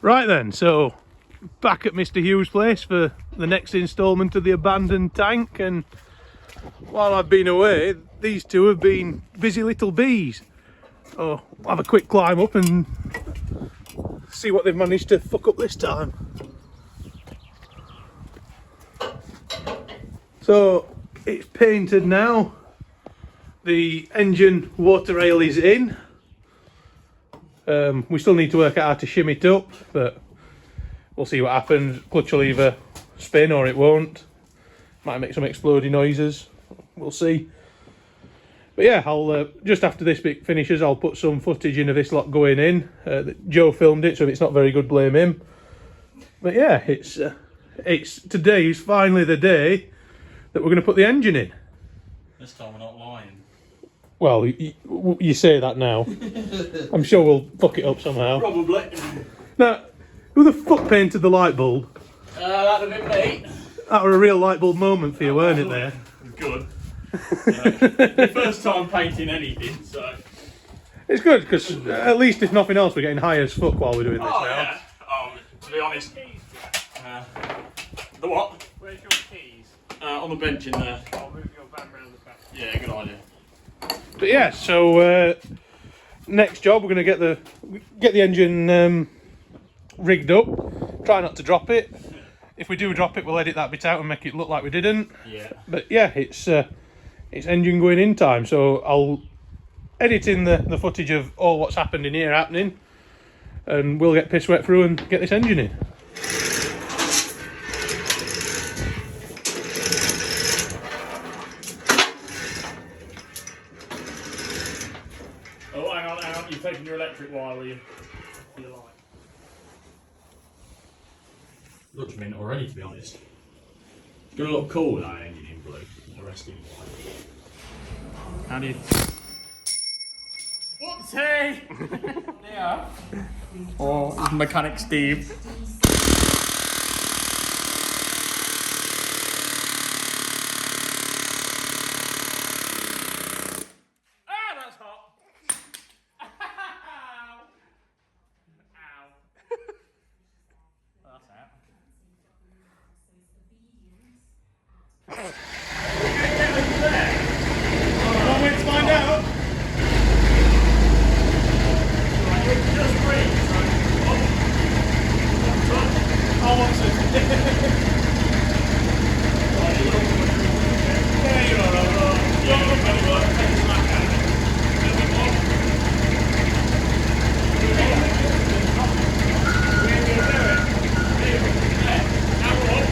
Right then, so back at Mr. Hughes' place for the next instalment of the abandoned tank, and while I've been away, these two have been busy little bees. So I'll have a quick climb up and see what they've managed to fuck up this time. So it's painted now, the engine water rail is in. We still need to work out how to shim it up, but we'll see what happens. Clutch will either spin or it won't. Might make some exploding noises. We'll see. But yeah, I'll just after this bit finishes, I'll put some footage in of this lot going in. Joe filmed it, so if it's not very good, blame him. But yeah, it's today is finally the day that we're going to put the engine in. This time we're not lying. Well, you say that now. I'm sure we'll fuck it up somehow. Probably. Now, who the fuck painted the light bulb? That'd have been me. That were a real light bulb moment for you, weren't it there? Good. The first time painting anything, so... It's good, because at least if nothing else, we're getting high as fuck while we're doing this now. Yeah. To be honest... the what? Where's your keys? On the bench in there. I'll move your van round the back. Yeah, good idea. But yeah, so next job, we're going to get the engine rigged up. Try not to drop it. If we do drop it, we'll edit that bit out and make it look like we didn't. Yeah. But yeah, it's engine going in time, so I'll edit in the footage of all what's happened in here happening, and we'll get piss wet through and get this engine in. Oh, hang on. You've taken your electric wire with you. For your light. Looks mint already, to be honest. It's gonna look cool with that engine in blue. The rest in white. How do you... Whoopsie! Yeah. Oh, mechanic Steve. Ah, that's hot. Ow. Ow. That's out. Can't wait to find out. Just breathe. I'll watch it. Yeah, you're alright. Yeah, very well. Take a smack at it. A bit more. We're going to do it. Yeah. Now we're up.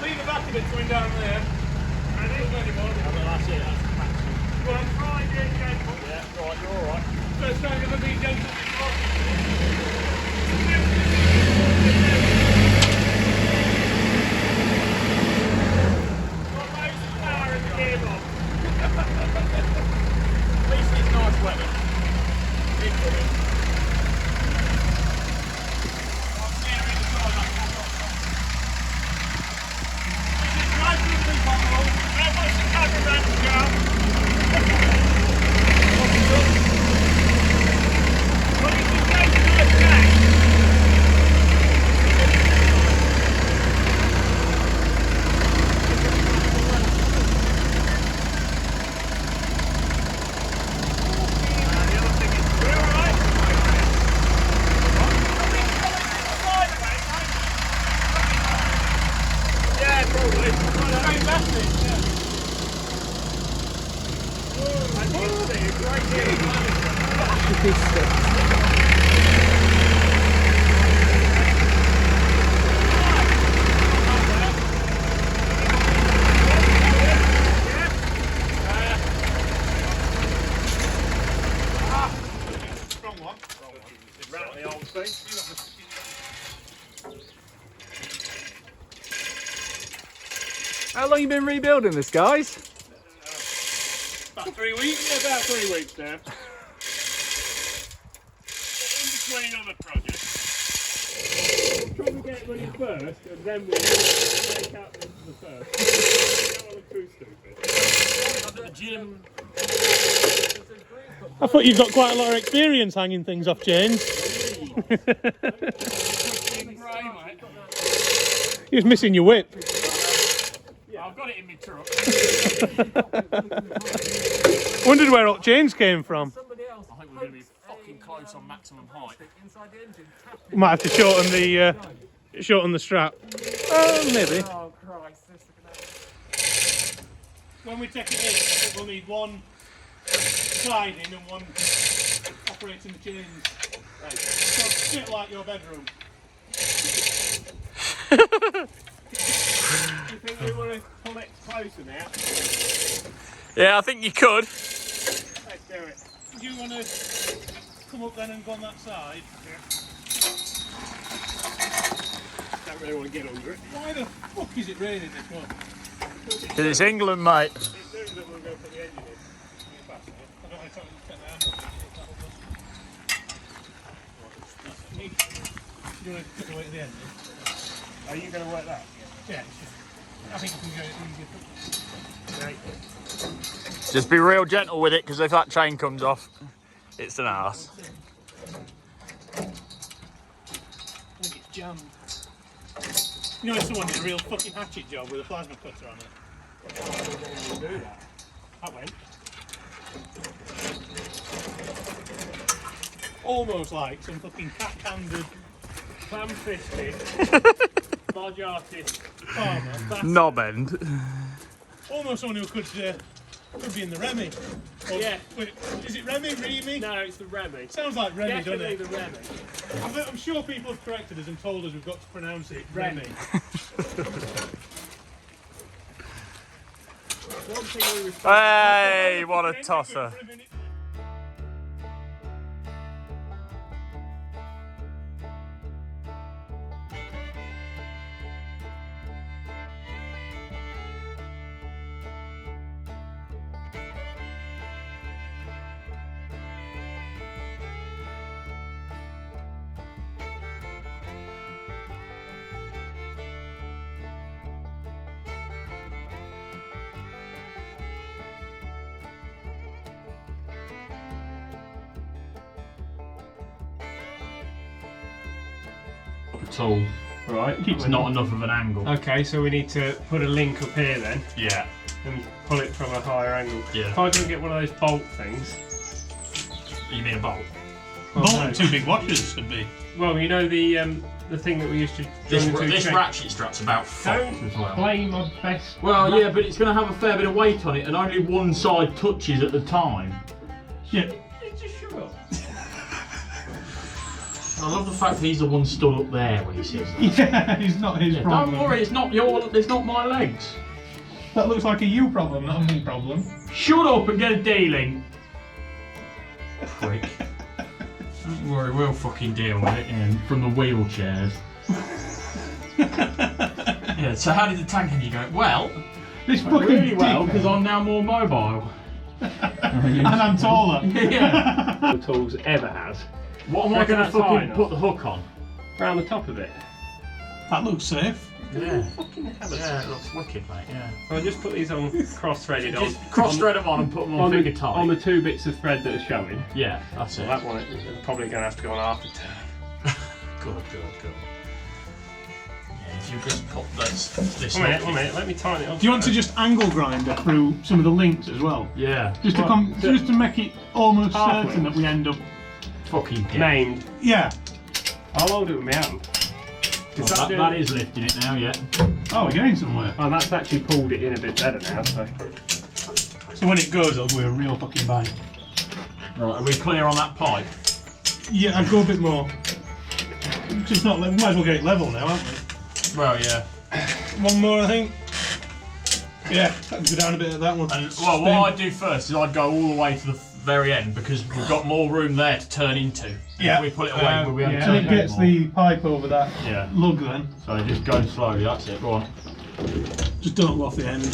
Leave the back of it going down there. That's it, that's the maximum. Go on, try again, gentle. Yeah, right, you're alright. First time you've ever been gentle before. Got loads of power in the gearbox. weather. Incoming. I'm clearing the door like that. This is right through the bottle. There was the cameraman to go. Well, you can go to the tank. How long you been rebuilding this, guys? About 3 weeks? Yeah, about 3 weeks now. In between other projects. We'll try to get money first, and then we'll make out the first. Don't want to look too stupid. At the gym. I thought you've got quite a lot of experience hanging things off chains. You're missing your whip. Yeah, I've got it in my truck. Wondered where all chains came from. I think we're going to be fucking close on maximum height. We might have to shorten the strap. Maybe. Oh Christ, When we take it in, I think we'll need one sliding and one operating the chains. Right. So it's a bit like your bedroom. You think we want to pull it closer now? Yeah, I think you could. Let's do it. Do you want to come up then and go on that side? Don't really want to get under it. Why the fuck is it raining this one? Because it's England, mate. It means that we'll go put the engine in. I don't know if I can take my hand off it. Do you want to put the weight at the end? Are you going to work that? Yeah. I think you can go easier. Great. Just be real gentle with it, because if that chain comes off, it's an arse. I think it's jammed. You know, if someone did a real fucking hatchet job with a plasma cutter on it. We'll do that. That went. Almost like some fucking cat-handed Clam-fisted, large artist. farmer. That's Knob end. almost someone who could be in the Remy. Or, Yeah. Wait, is it Remy? Remy? No, it's the Remy. Sounds like Remy, doesn't Definitely it? the Remy. I'm sure people have corrected us and told us we've got to pronounce it Remy. One thing we respect. Hey, what a tosser. At all. Right. It's not enough of an angle. Okay, so we need to put a link up here then Yeah. and pull it from a higher angle. Yeah. If I can get one of those bolt things. You mean a bolt? Well, Bolt no. and two big washers should be. Well, you know the thing that we used to This run into chain- ratchet strap's about fucked as Don't well. play my best. Well, yeah, but it's going to have a fair bit of weight on it, and only one side touches at the time. Yeah. Just shut up. I love the fact that he's the one stood up there when he says that. Yeah, it's not his Yeah, problem. don't worry, it's not my legs. That looks like a you problem, not a me problem. Shut up and get a dealing. Prick. Don't worry, we'll fucking deal with it from the wheelchairs. Yeah, so how did the tank engine go? Well, This really fucking well, dick, because man. I'm now more mobile. and I'm taller. Yeah. Tools ever has. What am I Reckon going to that's high fucking enough? put the hook on? Round the top of it. That looks safe. Yeah. Yeah, it looks wicked, mate. Yeah. So I just put these on cross-threaded on. Just cross-thread them on and put them on finger tight. On the 2 bits of thread that are showing. Yeah, that's So it. that one is probably going to have to go on after turn. Good. Yeah, if you just put this. One minute, let me tighten it up. Do you want to just angle grind it through some of the links as well? Yeah. Just to make it almost Half certain that we end up. Fucking get. Named. Yeah. I'll hold it with my hand. Well, that is lifting it now, yeah. Oh, we're getting somewhere. Oh, that's actually pulled it in a bit better now. So when it goes, it'll go a real fucking bang. Right, are we clear on that pipe? Yeah, I'd go a bit more. Because it's not. We might as well get it level now, aren't we? Well, yeah. One more, I think. Yeah, I can go down a bit at that one. And, well, what I'd do first is I'd go all the way to the very end because we've got more room there to turn into. Yeah. If we pull it away, we'll be able to So turn it gets more. the pipe over that lug then. So just go slowly, that's it, go on. Just don't go off the end.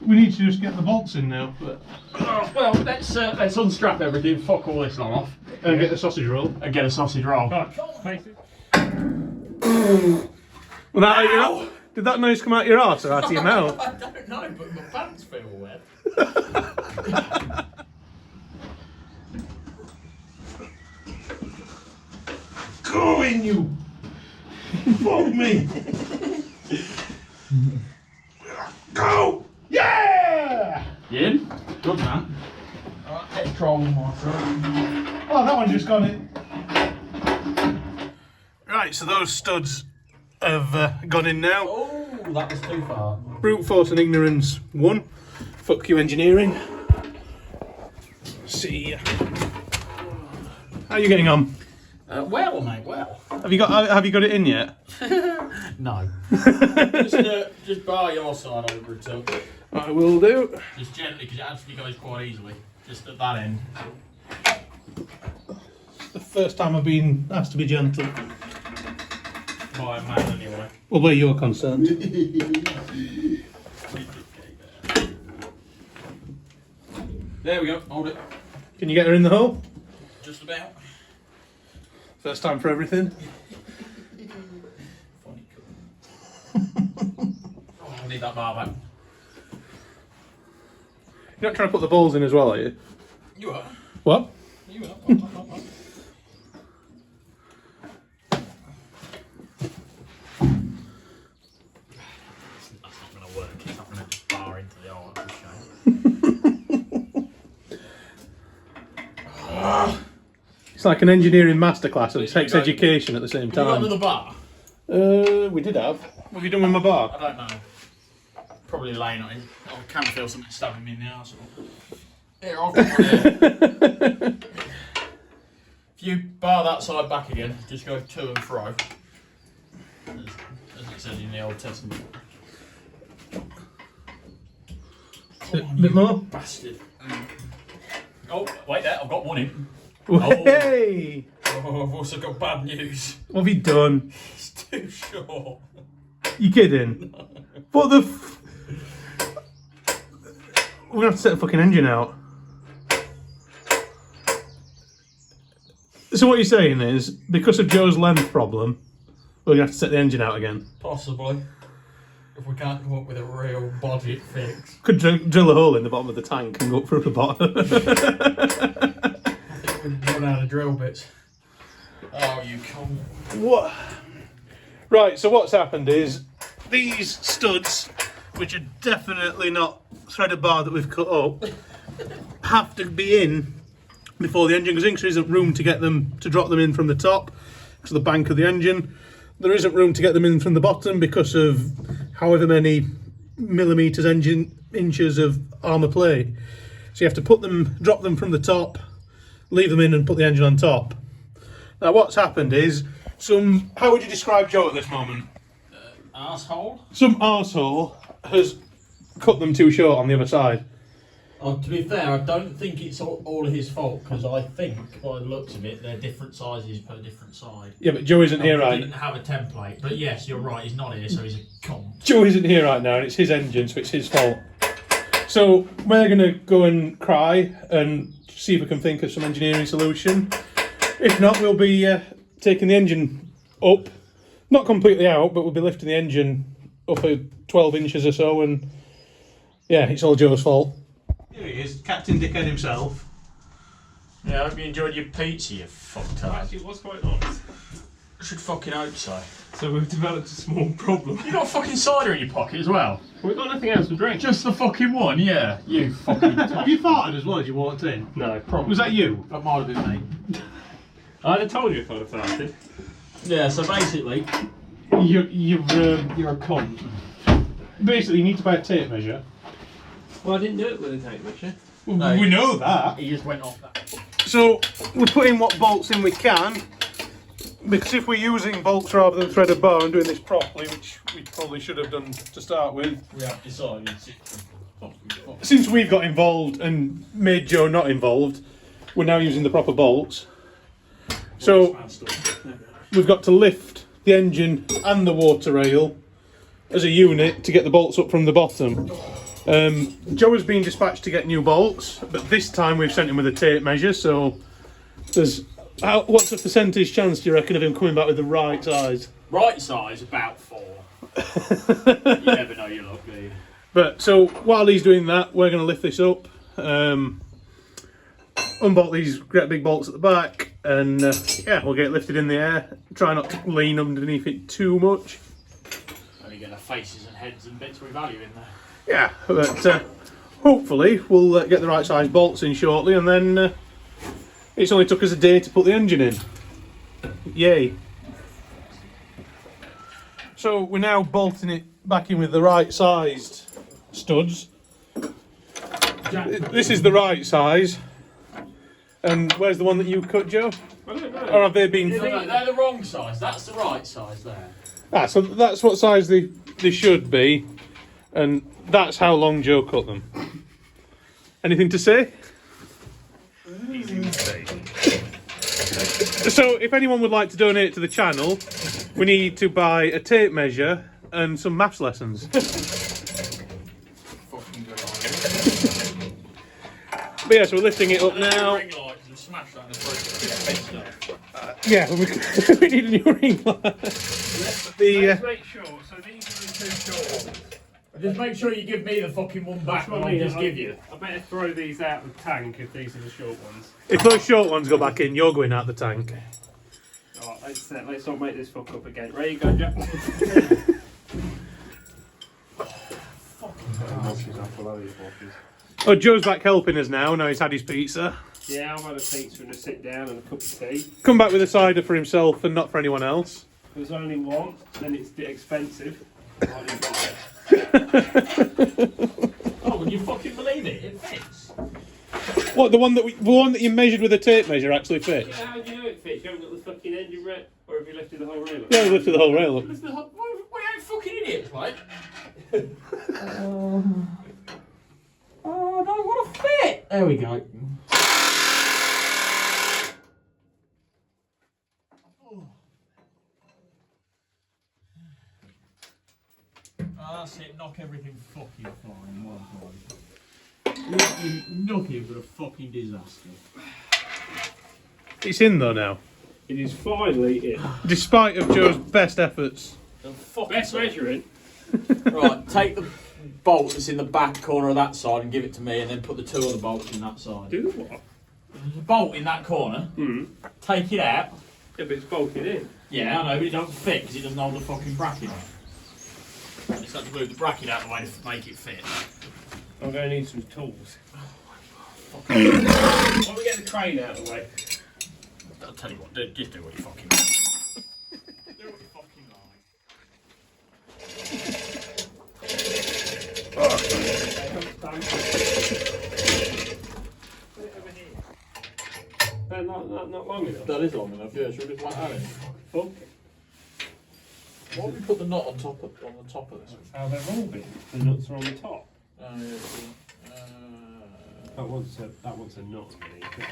We need to just get the bolts in now, but Well, let's unstrap everything, fuck all this long off, and get the sausage roll. and get a sausage roll. Well, that, did that noise come out your arse or out of your mouth? I don't know, but my pants feel wet. Go in, you! Fuck me! Go! Yeah! You in? Good man. Alright, let's try one more through. Oh, that one just gone in. Right, so those studs have gone in now. Oh, that was too far. Brute force and ignorance 1. Fuck you, engineering. See ya. How are you getting on? Well, mate, well. Have you got it in yet? No. just bar your side over it up. I will do. Just gently, because it actually goes quite easily. Just at that end. The first time I've been asked to be gentle. By a man, anyway. Well, where you're concerned. There we go, hold it. Can you get her in the hole? Just about. First time for everything. Funny Oh, I need that bar back. You're not trying to put the balls in as well, are you? You are. What? You are. That's not going to work. It's not going to just bar into the hole. That's a shame. It's like an engineering masterclass and sex education at the same Have you got time. another bar? We did have. What have you done with my bar? I don't know. Probably laying on it. I can feel something stabbing me in the arsehole. Here, I'll come on here. If you bar that side back again, just go to and fro. As it says in the Old Testament. Bit more? Bastard. Oh, wait there, I've got one in. Hey! Oh, I've also got bad news. What have you done? It's too short. You kidding? What the We're gonna have to set the fucking engine out. So what you're saying is, because of Joe's length problem, we're gonna have to set the engine out again. Possibly. If we can't come up with a real budget fix. Could drill a hole in the bottom of the tank and go up through the bottom. I think we've run out of drill bits. Oh, you cunt. What? Right, so what's happened is, these studs, which are definitely not threaded bar that we've cut up, have to be in before the engine goes in, because there isn't room to get them, to drop them in from the top, because of the bank of the engine. There isn't room to get them in from the bottom because of however many millimetres inches of armour plate. So you have to drop them from the top, leave them in and put the engine on top. Now what's happened is, how would you describe Joe at this moment? Arsehole? Some arsehole has cut them too short on the other side. Oh, to be fair, I don't think it's all his fault, because I think, by the looks of it, they're different sizes per different side. Yeah, but Joe isn't here, We right? didn't have a template, but yes, you're right, he's not here, so he's a cunt. Joe isn't here right now, and it's his engine, so it's his fault. So we're going to go and cry and see if we can think of some engineering solution. If not, we'll be taking the engine up, not completely out, but we'll be lifting the engine up 12 inches or so, and yeah, it's all Joe's fault. Here he is, Captain Dickhead himself. Yeah, I hope you enjoyed your pizza, you fucktard. Actually, it was quite nice. I should fucking hope so. So we've developed a small problem. You got fucking cider in your pocket as well? We've got nothing else to drink. Just the fucking one, yeah. You fucking Have you farted as well as you walked in? No, probably. Was that you? That might have been me. I'd have told you if I'd have started. Yeah, so basically, You're a cunt. Basically, you need to buy a tape measure. Well, I didn't do it with a tape measure. No. We know that. he just went off that. So we're putting what bolts in we can, because if we're using bolts rather than threaded bar and doing this properly, which we probably should have done to start with, We have decided since we've got involved and made Joe not involved, we're now using the proper bolts. So we've got to lift the engine and the water rail as a unit to get the bolts up from the bottom. Joe has been dispatched to get new bolts, but this time we've sent him with a tape measure, so there's... what's the percentage chance, do you reckon, of him coming back with the right size? Right size, about 4. You never know your luck, do you? But, so, while he's doing that, we're going to lift this up, unbolt these great big bolts at the back, and yeah, we'll get it lifted in the air. Try not to lean underneath it too much. Only get the faces and heads and bits we value in there. Yeah, but hopefully we'll get the right size bolts in shortly, and then it's only took us a day to put the engine in. Yay. So we're now bolting it back in with the right sized studs. This is the right size. And where's the one that you cut, Joe? I don't know. Or have they been... No, they're the wrong size. That's the right size there. Ah, so that's what size they should be. And that's how long Joe cut them. Anything to say? Easy mistake. So, if anyone would like to donate to the channel, we need to buy a tape measure and some maths lessons. Fucking good idea. But yeah, so we're lifting it up now. Ring lights and smash that in the process. Yeah, we need a new ring light. Let's make sure. So these are the two short ones. Just make sure you give me the fucking one back That's what that I I mean. just give you. I better throw these out of the tank if these are the short ones. If those short ones go back in, you're going out the tank. Alright, let's not make this fuck up again. Ready, go, Jack. Oh, Joe's back helping us now he's had his pizza. Yeah, I've had a pizza and a sit down and a cup of tea. Come back with a cider for himself and not for anyone else. There's only one, then it's expensive. I didn't buy it. Oh, would you fucking believe it? It fits. What, the one that you measured with a tape measure actually fits? Yeah, how do you know it fits? You haven't got the fucking engine right, or have you lifted the whole rail up? Yeah, we lifted the whole rail up. We ain't fucking idiots, mate. Oh no, what a fit! There we go. That's it, knock everything fucking flying one time. Nothing but a fucking disaster. It's in though now. It is finally in. Despite of Joe's best efforts. Best measuring. Right, take the bolt that's in the back corner of that side and give it to me, and then put the two other bolts in that side. Do what? There's a bolt in that corner. Take it out. Yeah, but it's bolted in. Yeah, I know, but it don't fit because it doesn't hold the fucking bracket on. I just have to move the bracket out of the way to make it fit. I'm going to need some tools. Why don't we get the crane out of the way? I'll tell you what, just do what you fucking like. Do what you fucking Put it over here. They're not long enough. That is long enough, yeah, should we just like that in? Fuck. Why don't we put the nut on the top of this? That's how they've all been. The nuts are on the top. Oh, yeah, That wants a knot underneath it.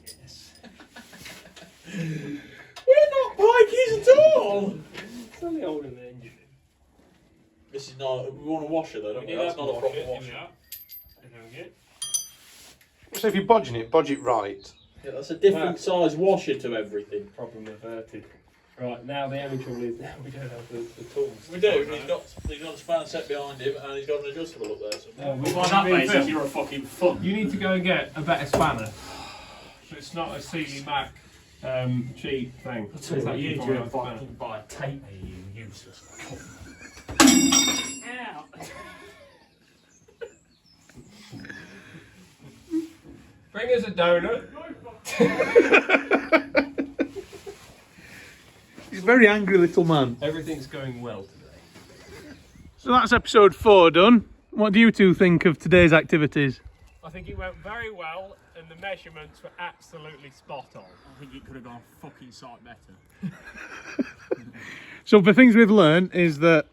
Yes. We're not pikeys at all! It's only holding the engine in. This is not. We want a washer though, don't we? That's not a proper washer. So if you're bodging it, bodge it right. Yeah, that's a different size washer to everything. Problem averted. Right, now the only trouble is now we don't have the tools. We do. He's got a spanner set behind him, and he's got an adjustable up there. So. Well, on that basis, you're a fucking fuck. You need to go and get a better spanner. It's not a CD Mac cheap thing. You need to fucking buy a tape, you useless. Ow! Bring us a donut. He's a very angry little man. Everything's going well today. So that's episode 4 done. What do you two think of today's activities? I think it went very well, and the measurements were absolutely spot on. I think it could have gone fucking sight better. So the things we've learned is that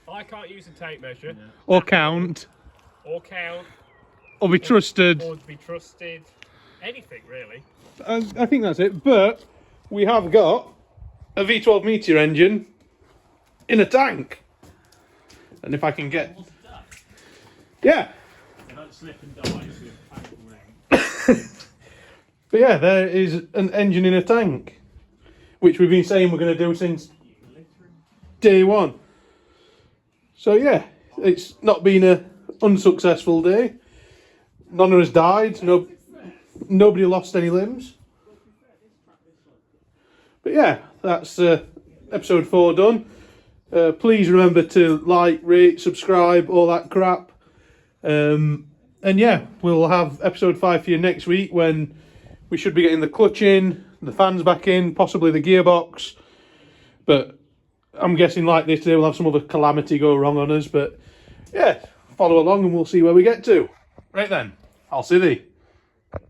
I can't use a tape measure, or count, or count, or be trusted. or to be trusted. Anything really. I think that's it. But we have got a V12 Meteor engine in a tank. And if I can get... Yeah. They don't slip and die with painful ring. But yeah, there is an engine in a tank. Which we've been saying we're going to do since day 1. So yeah, it's not been an unsuccessful day. None of us died. Nobody lost any limbs. But yeah, that's episode 4 done. Please remember to like, rate, subscribe, all that crap. And yeah, we'll have episode 5 for you next week when we should be getting the clutch in, the fans back in, possibly the gearbox. But I'm guessing like this today we'll have some other calamity go wrong on us. But yeah, follow along and we'll see where we get to. Right then, I'll see thee.